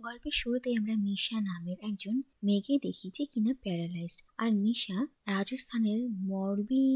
গল্পের শুরুতে আমরা মিশা নামের একজন মেয়েকে দেখি যে কিনা প্যারালাইজড। আর মিশা রাজস্থানের মরবি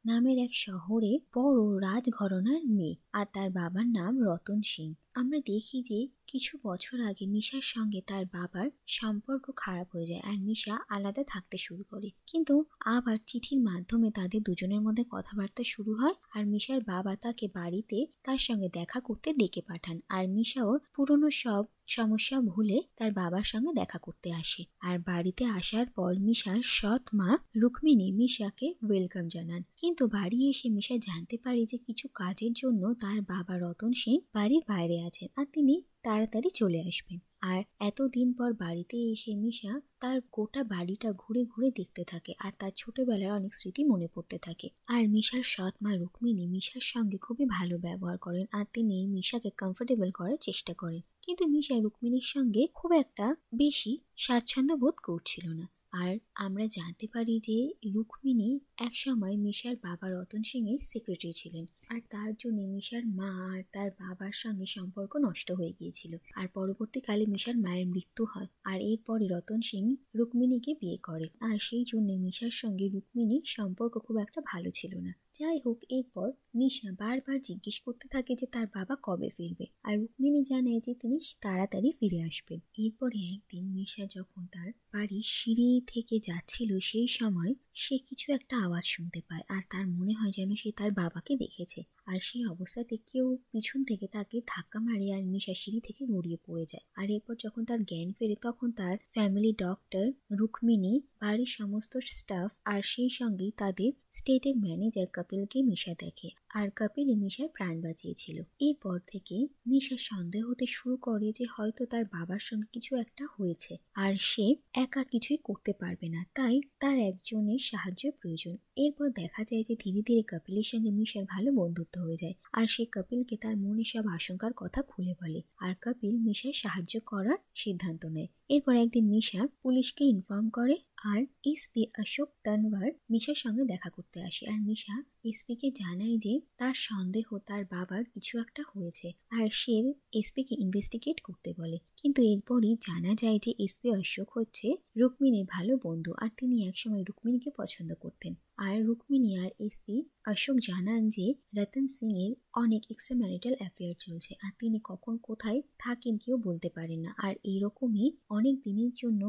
নামের এক শহরে বড় রাজঘরানার মেয়ে, আর তার বাবার নাম রতন সিং। আমরা দেখি যে কিছু বছর আগে মিশার সঙ্গে তার বাবার সম্পর্ক খারাপ হয়ে যায় আর মিশা আলাদা থাকতে শুরু করে। কিন্তু আবার চিঠির মাধ্যমে তাদের দুজনের মধ্যে কথাবার্তা শুরু হয় আর মিশার বাবা তাকে বাড়িতে তার সঙ্গে দেখা করতে ডেকে পাঠান। আর মিশাও পুরনো সব সমস্যা ভুলে তার বাবার সঙ্গে দেখা করতে আসে। আর বাড়িতে আসার পর মিশার সৎ মা রুক্মিণী মিশাকে ওয়েলকাম জানান। কিন্তু বাড়ি এসে মিশা জানতে পারে যে কিছু কাজের জন্য তার বাবা রতন সিং বাড়ির বাইরে আছেন আর তিনি তাড়াতাড়ি চলে আসবেন। আর এতদিন পর বাড়িতে এসে মিশা তার গোটা বাড়িটা ঘুরে ঘুরে দেখতে থাকে আর তার ছোটবেলার অনেক স্মৃতি মনে পড়তে থাকে। আর মিশার সৎ মা রুক্মিণী মিশার সঙ্গে খুবই ভালো ব্যবহার করেন আর তিনি মিশাকে কমফোর্টেবল করার চেষ্টা করেন। কিন্তু মিশা রুক্মিণীর সঙ্গে খুব একটা বেশি স্বাচ্ছন্দ্য বোধ করছিল না। আর আমরা জানতে পারি যে রুক্মিণী একসময় মিশার বাবা রতন সিং এর সেক্রেটারি ছিলেন আর তার জন্য মিশার মা আর তার বাবার সঙ্গে সম্পর্ক নষ্ট হয়ে গিয়েছিল। আর পরবর্তীকালে মিশার মায়ের মৃত্যু হয় আর এরপরে রতন সিং রুক্মিণীকে বিয়ে করে। আর সেই জন্য মিশার সঙ্গে রুক্মিণীর সম্পর্ক খুব একটা ভালো ছিল না। যাই হোক, এরপর মিশা বারবার জিজ্ঞেস করতে থাকে যে তার বাবা কবে ফিরবে, আর রুক্মিণী জানায় যে তিনি তাড়াতাড়ি ফিরে আসবেন। এরপরে একদিন মিশা যখন তার বাড়ির সিঁড়ি থেকে যাচ্ছিল সেই সময় সে কিছু একটা আওয়াজ শুনতে পায় আর তার মনে হয় যেন সে তার বাবাকে দেখেছে। আর সেই অবস্থাতে কেউ পিছন থেকে তাকে ধাক্কা মারে আর মিশা সিঁড়ি থেকে গড়িয়ে পড়ে যায়। আর এরপর যখন তার জ্ঞান ফেরে তখন তার ফ্যামিলি ডক্টর রুক্মিণী, বাড়ির সমস্ত স্টাফ আর সেই সঙ্গেই তাদের স্টেটের ম্যানেজার কপিলকে মিশা দেখে আর কপিলই মিশার প্রাণ বাঁচিয়েছিল। এরপর থেকে মিশা সন্দেহ হতে শুরু করে যে হয়তো তার বাবার সঙ্গে কিছু একটা হয়েছে আর সে একা কিছুই করতে পারবে না, তাই তার একজনের সাহায্যের প্রয়োজন। এরপর দেখা যায় যে ধীরে ধীরে কপিলের সঙ্গে মিশার ভালো বন্ধুত্ব হয়ে যায় আর সে কপিলকে তার মনে সব আশঙ্কার কথা খুলে বলে আর কপিল মিশার সাহায্য করার সিদ্ধান্ত নেয়। এরপর একদিন মিশা পুলিশকে ইনফর্ম করে আর এসপি অশোক তনওয়ার মিশার সঙ্গে দেখা করতে আসে। আর মিশা এসপি কে জানায় যে তার সন্দেহ তার বাবার কিছু একটা হয়েছে আর সে এসপি কে ইনভেস্টিগেট করতে বলে। কিন্তু এরপরই জানা যায় যে এসপি অশোক হচ্ছে রুক্মিণীর ভালো বন্ধু আর তিনি একসময় রুক্মিণীকে পছন্দ করতেন। আর রুক্মিণী আর এসপি অশোক জানান যে রতন সিং এর অনেক এক্সট্রা ম্যারিটাল অ্যাফেয়ার চলছে আর তিনি কখন কোথায় থাকেন কেউ বলতে পারেন না। আর এইরকমই অনেক দিনের জন্য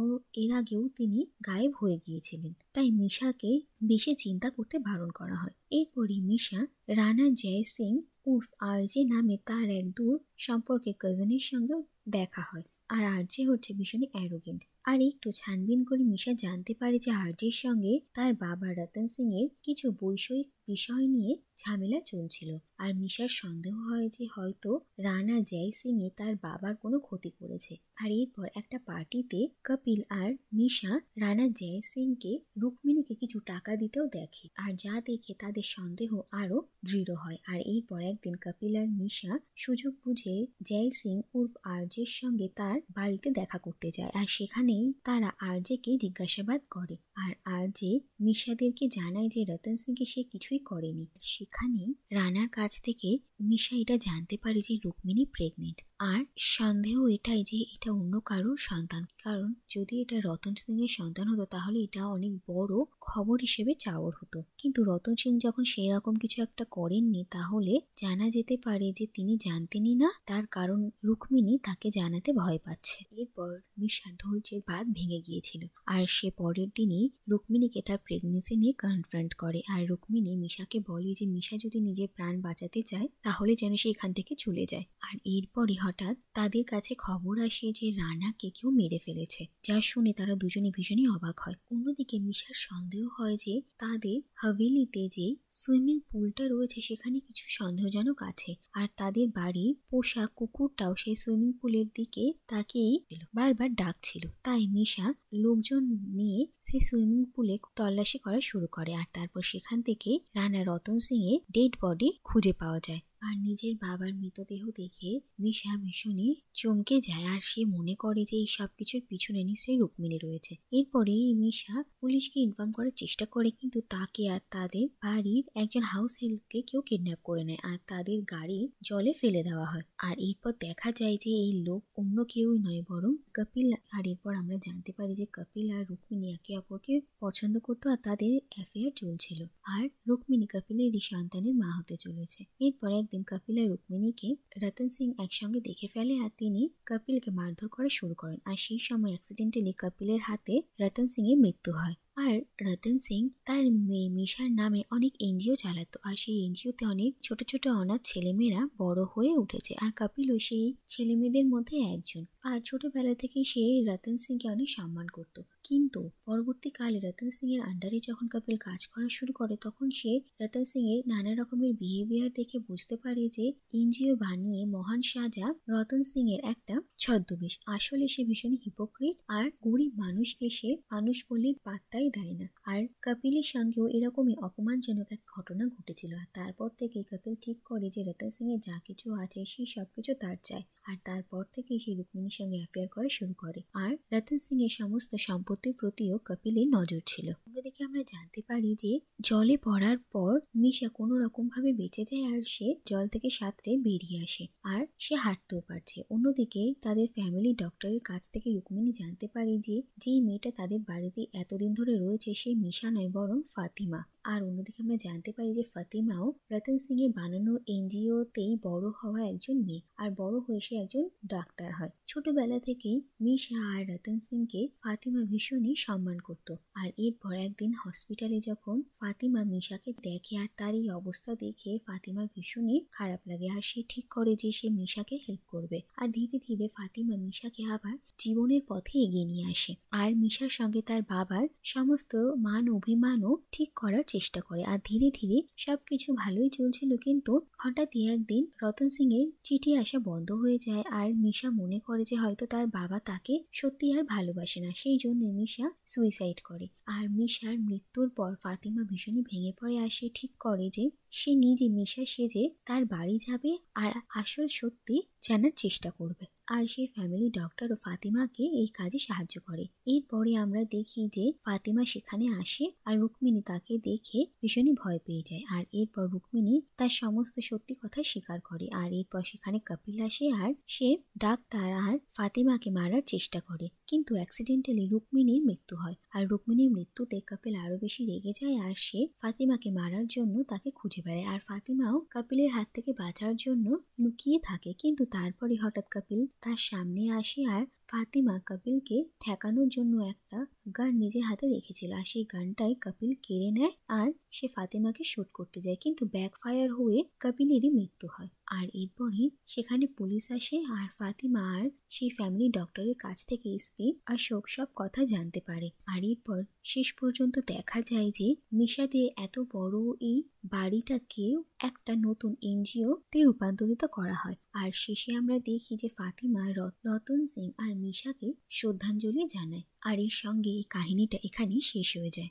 এর আগেও তিনি গায়েব হয়ে গিয়েছিলেন, তাই মিশাকে বেশি চিন্তা করতে বারণ করা হয়। এরপরই মিশা রানা জয় সিং উর্ফ আরজে নামে তার এক দূর সম্পর্কের কাজিনের সঙ্গে দেখা হয়। আর আরজে হচ্ছে ভীষণ অ্যারোগেন্ট। আর একটু ছানবিন করে মিশা জানতে পারে যে আরজের সঙ্গে তার বাবা রতন সিং এর কিছু বৈষয়িক বিষয় নিয়ে ঝামেলা চলছিল। আর মিশার সন্দেহ হয় যে হয়তো রানা জয় সিং এ তার বাবার কোনো ক্ষতি করেছে। আর এরপর একটা পার্টিতে কপিল আর মিশা রানা জয় সিং কে রুক্মিণীকে কিছু টাকা দিতেও দেখে আর যা দেখে তাদের সন্দেহ আরো দৃঢ় হয়। আর এরপর একদিন কপিল আর মিশা সুযোগ বুঝে জয় সিং উর্ফ আরজের সঙ্গে তার বাড়িতে দেখা করতে যায় আর সেখানেই তারা আরজেকে জিজ্ঞাসাবাদ করে। আর আরজে মিশাদেরকে জানায় যে রতন সিং কে সে কিছুই করেনি। সেখানে রানার কাছ থেকে মিশা এটা জানতে পারে যে রুক্মিণী প্রেগনেন্ট। আর সন্দেহ এটাই যে এটা অন্য কারোর সন্তান, কারণ যদি এটা রতন সিং এর সন্তান হতো তাহলে এটা অনেক বড় খবর হিসেবে চাওয়ার হতো। কিন্তু রতন সিং যখন সেরকম কিছু একটা করেননি তাহলে জানা যেতে পারে যে তিনি জানতেনই না, তার কারণ রুক্মিণী তাকে জানাতে ভয় পাচ্ছে। এরপর মিশা ধৈর্যের বাঁধ ভেঙে গিয়েছিল আর সে পরের দিনই রুক্মিণীকে তার প্রেগনেন্সি নিয়ে কনফ্রন্ট করে। আর রুক্মিণী মিশাকে বলে যে মিশা যদি নিজের প্রাণ বাঁচাতে চায় তাহলে যেন সে এখান থেকে চলে যায়। আর এরপরই হঠাৎ তাদের কাছে খবর আসে যে রানাকে কেউ মেরে ফেলেছে, যা শুনে তারা দুজনে ভীষণই অবাক হয়। অন্যদিকে মিশার সন্দেহ হয় যে তাদের হাভেলিতে যে সুইমিং পুলটা রয়েছে সেখানে কিছু সন্দেহজনক আছে আর তাদের বাড়ির পোষা কুকুরটাও সেই সুইমিং পুলের দিকে তাকিয়েই বারবার ডাকছিল। তাই মিশা লোকজন নিয়ে সেই সুইমিং পুলে তল্লাশি করা শুরু করে আর তারপর সেখান থেকে রানা রতন সিং এর ডেড বডি খুঁজে পাওয়া যায়। আর নিজের বাবার মৃতদেহ দেখে মিশা ভীষণই চমকে যায় আর সে মনে করে যে এই সবকিছুর পিছনে নিশ্চয়ই রুক্মিণী রয়েছে। এরপরে মিশা পুলিশকে ইনফর্ম করার চেষ্টা করে, কিন্তু তাকে আর তাদের বাড়ির একজন হাউস হেল্পকে কেউ কিডন্যাপ করে নেয় আর তাদের গাড়ি জলে ফেলে দেওয়া হয়। আর এরপর দেখা যায় যে এই লোক অন্য কেউই নয় বরং কপিল। আর এরপর আমরা জানতে পারি যে কপিল আর রুক্মিণী একে অপরকে পছন্দ করতো আর তাদের অ্যাফেয়ার চলছিল। আর রুক্মিণী কপিলেরই সন্তানের মা হতে চলেছে। এরপর একদিন কপিল আর রুক্মিণীকে রতন সিং একসঙ্গে দেখে ফেলে আর তিনি কপিলকে মারধর করা শুরু করেন। আর সেই সময় অ্যাক্সিডেন্টালি কপিলের হাতে রতন সিং এর মৃত্যু হয়। আর রতন সিং তার মেয়ে মিশার নামে অনেক এনজিও চালাতো আর সেই এনজিওতে অনেক ছোট ছোট অনাথ ছেলেমেয়েরা বড় হয়ে উঠেছে। আর কপিলও সেই ছেলেমেয়েদের মধ্যে একজন। আর ছোটবেলা থেকে সে রতন সিংকে অনেক সম্মান করত। কিন্তু পরবর্তীকালে রতন সিং এর আন্ডারে যখন কপিল কাজ করা শুরু করে তখন সে রতন সিং এর নানা রকমের বিহেভিয়ার দেখে বুঝতে পারে যে এনজিও বানিয়ে মহান সাজা রতন সিং এর একটা ছদ্মবেশ। আসলে সে ভীষণ হিপোক্রিট আর গরিব মানুষকে সে মানুষ বলে পাত্তাই দেয় না। আর কপিলের সঙ্গেও এরকমই অপমানজনক এক ঘটনা ঘটেছিল। আর তারপর থেকে কপিল ঠিক করে যে রতন সিং এর যা কিছু আছে সেই সবকিছু তার চায়। আর তারপর থেকে সে রুক্মিণীর সঙ্গে অ্যাফেয়ার করা শুরু করে। আর রতন সিং এর সমস্ত সম্পত্তির প্রতিও কপিলের নজর ছিল। অন্যদিকে আমরা জানতে পারি যে জলে পড়ার পর মিশা কোনো রকম ভাবে বেঁচে যায় আর সে জল থেকে সাঁতরে বেরিয়ে আসে আর সে হাঁটতেও পারছে। অন্যদিকে তাদের ফ্যামিলি ডক্টরের কাছ থেকে রুক্মিণী জানতে পারে যে যেই মেয়েটা তাদের বাড়িতে এতদিন ধরে রয়েছে সেই মিশা নয় বরং ফাতিমা। আর অন্যদিকে আমরা জানতে পারি যে ফাতিমাও রতন সিং এর বানানো এনজিওতেই বড় হওয়া একজন মেয়ে আর বড় হয়ে সে একজন ডাক্তার হয়। ছোটবেলা থেকেই মিশা আর রতন সিংকে ফাতিমা ভীষণই সম্মান করত। আর এরপর একদিন হসপিটালে যখন ফাতিমা মিশাকে দেখে আর তার এই অবস্থা দেখে ফাতিমার ভীষণই খারাপ লাগে আর সে ঠিক করে যে সে মিশাকে হেল্প করবে। আর ধীরে ধীরে ফাতিমা মিশাকে আবার জীবনের পথে এগিয়ে নিয়ে আসে আর মিশার সঙ্গে তার বাবার সমস্ত মান অভিমানও ঠিক করার চেষ্টা করে। আর ধীরে ধীরে সবকিছু ভালোই চলছিল, কিন্তু হঠাৎই একদিন রতন সিং এর চিঠি আসা বন্ধ হয়ে যায় আর মিশা মনে করে যে হয়তো তার বাবা তাকে সত্যি আর ভালোবাসে না, সেই জন্য মিশা সুইসাইড করে। আর মিশার মৃত্যুর পর ফাতিমা ভীষণই ভেঙে পড়ে আর সে ঠিক করে যে সে নিজে মিশা সেজে তার বাড়ি যাবে আর আসল সত্যি জানার চেষ্টা করবে। আর সেই ফ্যামিলি ডক্টর ও ফাতিমাকে এই কাজে সাহায্য করে। এরপরে আমরা দেখি যে ফাতিমা সেখানে আসে আর রুক্মিণী তাকে দেখে ভীষণই ভয় পেয়ে যায়। আর এরপর রুক্মিণী তার সমস্ত সত্যি কথা স্বীকার করে। আর এরপর সেখানে কপিল আসে আর সে ডাক্তার আর ফাতিমাকে মারার চেষ্টা করে, কিন্তু অ্যাক্সিডেন্টালি রুক্মিণীর মৃত্যু হয়। আর রুক্মিণীর মৃত্যুতে কপিল আরো বেশি রেগে যায় আর সে ফাতিমাকে মারার জন্য তাকে খুঁজে বেড়ায়। আর ফাতিমাও কপিলের হাত থেকে বাঁচার জন্য লুকিয়ে থাকে, কিন্তু তারপরে হঠাৎ কপিল তার সামনে আসে আর ফাতিমা কপিলকে ঠেকানোর জন্য একটা গান নিজের হাতে রেখেছিল আর সেই গানটাই কপিল কেড়ে নেয় আর সে ফাতিমাকে শুট করতে যায়, কিন্তু ব্যাকফায়ার হয়ে কপিলেরই মৃত্যু হয়। আর এরপরই সেখানে পুলিশ আসে আর ফাতিমা আর সেই ফ্যামিলি ডক্টরের কাছ থেকে এসপি অশোক সব কথা জানতে পারে। আর এরপর শেষ পর্যন্ত দেখা যায় যে মিশাদের এত বড় এই বাড়িটাকে একটা নতুন এনজিও তে রূপান্তরিত করা হয়। আর শেষে আমরা দেখি যে ফাতিমা রতন সিং আর মিশাকে শ্রদ্ধাঞ্জলি জানায়। আর এর সঙ্গে এই কাহিনীটা এখানেই শেষ হয়ে যায়।